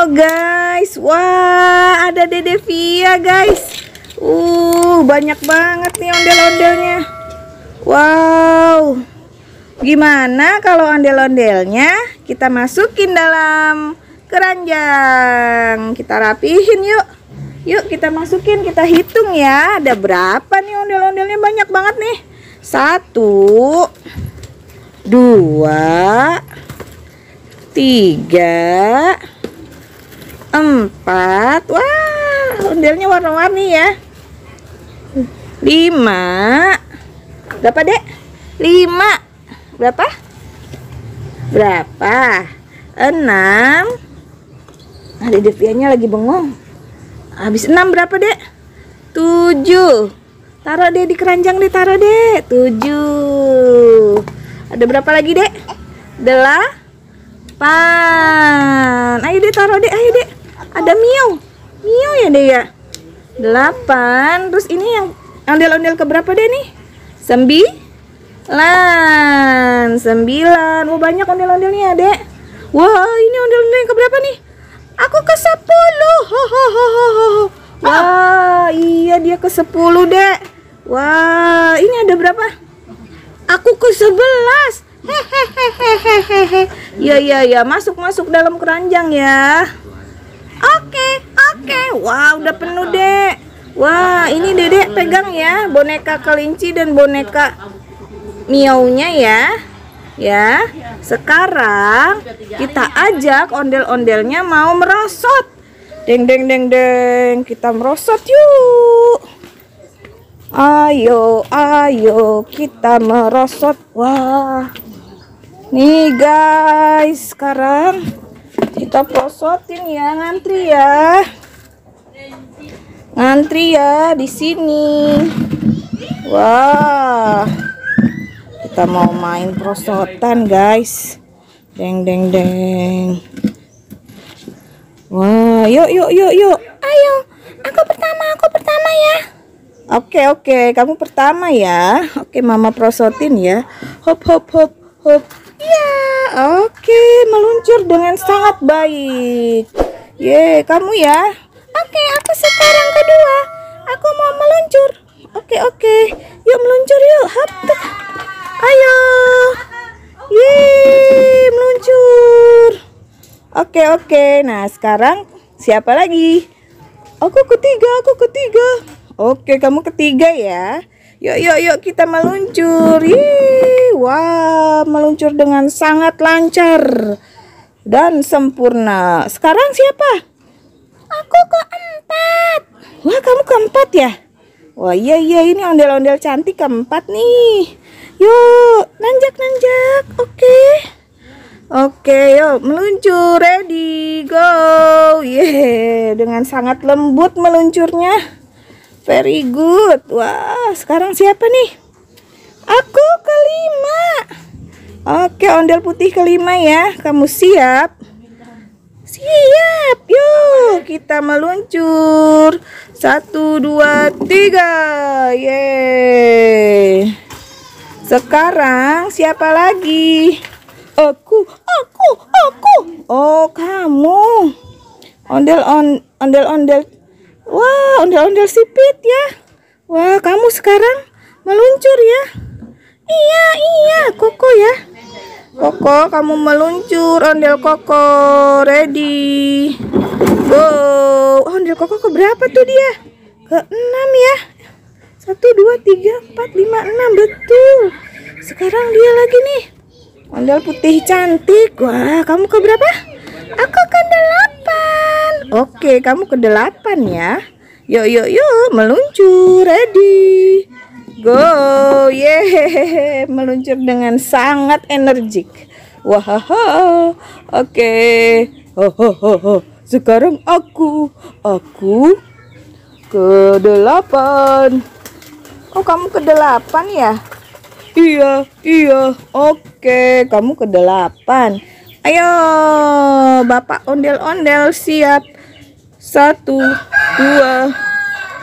Halo guys, wah ada Dede Via guys. Banyak banget nih ondel-ondelnya. Wow, gimana kalau ondel-ondelnya kita masukin dalam keranjang? Kita rapihin yuk. Yuk kita masukin, kita hitung ya. Ada berapa nih ondel-ondelnya? Banyak banget nih. 1, 2, 3, 4. Wah, ondelnya warna-warni ya. 5. Berapa, Dek? 5. Berapa? 6. Dede Vianya lagi bengong. Habis 6 berapa, Dek? 7. Taruh deh di keranjang deh, taruh deh. 7. Ada berapa lagi, Dek? 8. Ayo deh taruh deh, ayo deh. Ada Miau. Miau ya deh ya. 8. Terus ini yang ondel-ondel keberapa deh nih? 9. Oh banyak ondel-ondelnya, Dek. Wah, ini ondel-ondel keberapa nih? Aku ke 10. Wah, iya dia ke 10, Dek. Wah, ini ada berapa? Aku ke 11. Hehehehehehe. Ya, masuk dalam keranjang ya. Oke. Wah, udah penuh, Dek. Wah, ini Dedek pegang ya boneka kelinci dan boneka miaunya ya. Ya. Sekarang kita ajak ondel-ondelnya mau merosot. Deng. Kita merosot yuk. Ayo kita merosot. Wah. Nih guys, sekarang kita prosotin ya, ngantri ya di sini. Wah, kita mau main prosotan guys. Deng. Wah, yuk. Ayo, aku pertama ya. Oke, kamu pertama ya. Oke, Mama prosotin ya. Hop. Ya, oke, meluncur dengan sangat baik. Kamu ya. Oke, aku sekarang kedua. Aku mau meluncur. Oke. Yuk meluncur yuk. Hop. Ayo. Meluncur. Oke. Nah, sekarang siapa lagi? Aku ketiga. Oke, kamu ketiga ya. Yuk kita meluncur. Wah, meluncur dengan sangat lancar dan sempurna. Sekarang siapa? Aku keempat. Wah, kamu keempat ya? Wah, iya ini ondel-ondel cantik keempat nih. Yuk, nanjak. Oke, yuk meluncur. Ready, go. Dengan sangat lembut meluncurnya. Very good. Wah, sekarang siapa nih? Aku kelima. Oke, ondel putih kelima ya. Kamu siap? Siap. Yuk, kita meluncur. 1, 2, 3. Yeay. Sekarang siapa lagi? Aku. Oh, kamu. Ondel-ondel. Wah, ondel-ondel sipit ya. Wah, kamu sekarang meluncur ya. Iya, Koko ya. Koko, kamu meluncur. Ondel Koko, ready, go. Ondel Koko ke berapa tuh dia? Ke 6 ya. 1, 2, 3, 4, 5, 6. Betul. Sekarang dia lagi nih. Ondel putih cantik. Wah, kamu ke berapa? Aku ke 8. Oke, kamu ke 8 ya. Yuk, meluncur. Ready, go. Meluncur dengan sangat energik. Wah, oke. Sekarang aku ke 8. Oh, kamu ke 8 ya? Iya. Oke, kamu ke 8. Ayo, Bapak ondel-ondel siap. 1, 2,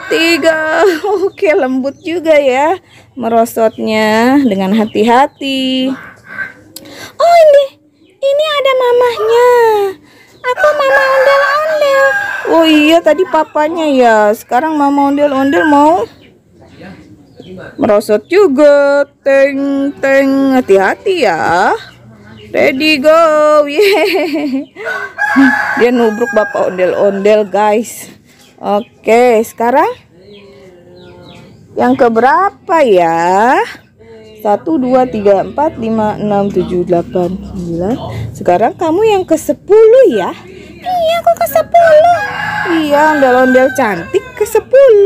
3. Oke, lembut juga ya merosotnya dengan hati-hati. Oh, ini ada mamahnya. Aku mama ondel Oh iya, tadi papanya ya. Sekarang mama ondel-ondel mau merosot juga. Teng teng, hati-hati ya. Ready go. Yeay. Dia nubruk bapak ondel-ondel, guys. Oke, sekarang yang keberapa ya? 1, 2, 3, 4, 5, 6, 7, 8, 9. Sekarang kamu yang ke-10 ya. Iya, aku ke-10. Iya, ondel-ondel cantik ke-10.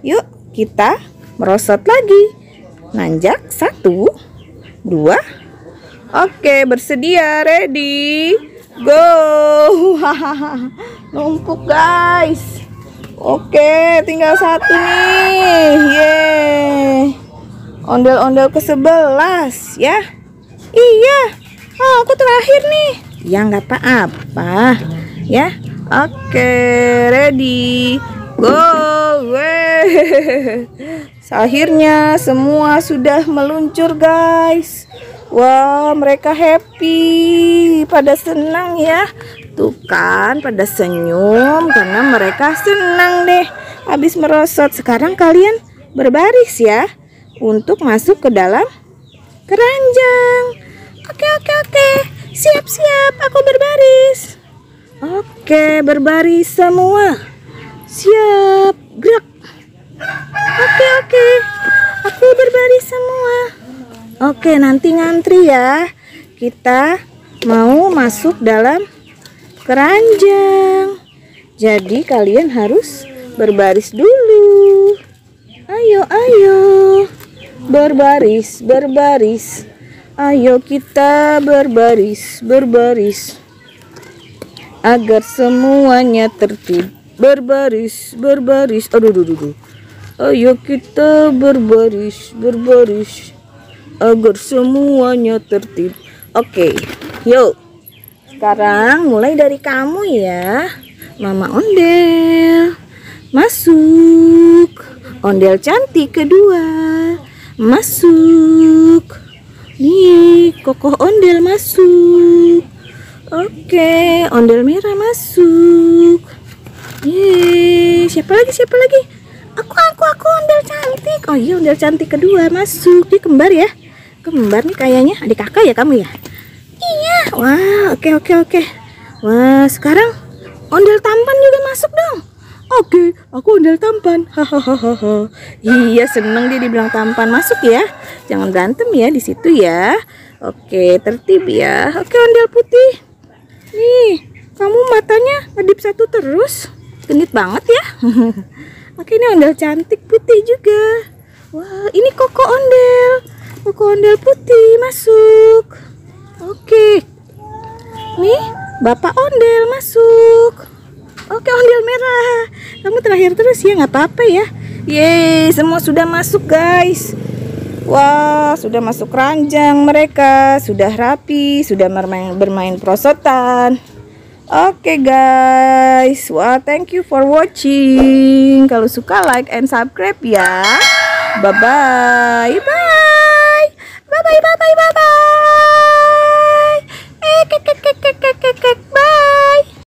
Yuk, kita merosot lagi. Nanjak 1, 2. Oke, bersedia, ready, go. Numpuk, guys. Oke, tinggal 1 nih. Yeay. Ondel-ondel ke-11 ya. Iya. Oh, aku terakhir nih. Ya, nggak apa-apa. Ya. Oke, ready, go. Weh. Akhirnya semua sudah meluncur, guys. Wah, mereka happy, pada senang ya. Tuh kan, pada senyum karena mereka senang deh habis merosot. Sekarang kalian berbaris ya untuk masuk ke dalam keranjang. Oke. Siap-siap, aku berbaris. Oke, berbaris semua. Siap, gerak. Oke. Aku berbaris semua. Oke, nanti ngantri ya. Kita mau masuk dalam keranjang. Jadi kalian harus berbaris dulu. Ayo. Berbaris. Ayo kita berbaris. Agar semuanya tertib. Berbaris. Aduh. Ayo kita berbaris. Agar semuanya tertib. Oke, yuk. Sekarang mulai dari kamu ya. Mama ondel masuk. Ondel cantik kedua masuk. Nih, kokoh ondel masuk. Oke, ondel merah masuk. Yeay, siapa lagi? Aku ondel cantik. Oh iya, ondel cantik kedua masuk. Dia kembar ya. Kembar nih kayaknya. Adik kakak ya kamu ya? Iya. Wah, oke. Wah, sekarang ondel tampan juga masuk dong. Oke, aku ondel tampan. Hahaha. Iya, seneng dia dibilang tampan. Masuk ya. Jangan berantem ya di situ ya. Oke, tertib ya. Oke, ondel putih. Nih, kamu matanya ngedip satu terus. Genit banget ya. Oke, ini ondel cantik putih juga. Wah, ini koko ondel putih masuk. Oke. Nih, bapak ondel masuk. Oke, ondel merah. Kamu terakhir terus ya, nggak apa-apa ya. Yeay, semua sudah masuk, guys. Wah, sudah masuk keranjang mereka. Sudah rapi, sudah bermain perosotan. Oke guys, wah, thank you for watching. Kalau suka like and subscribe ya. Bye bye.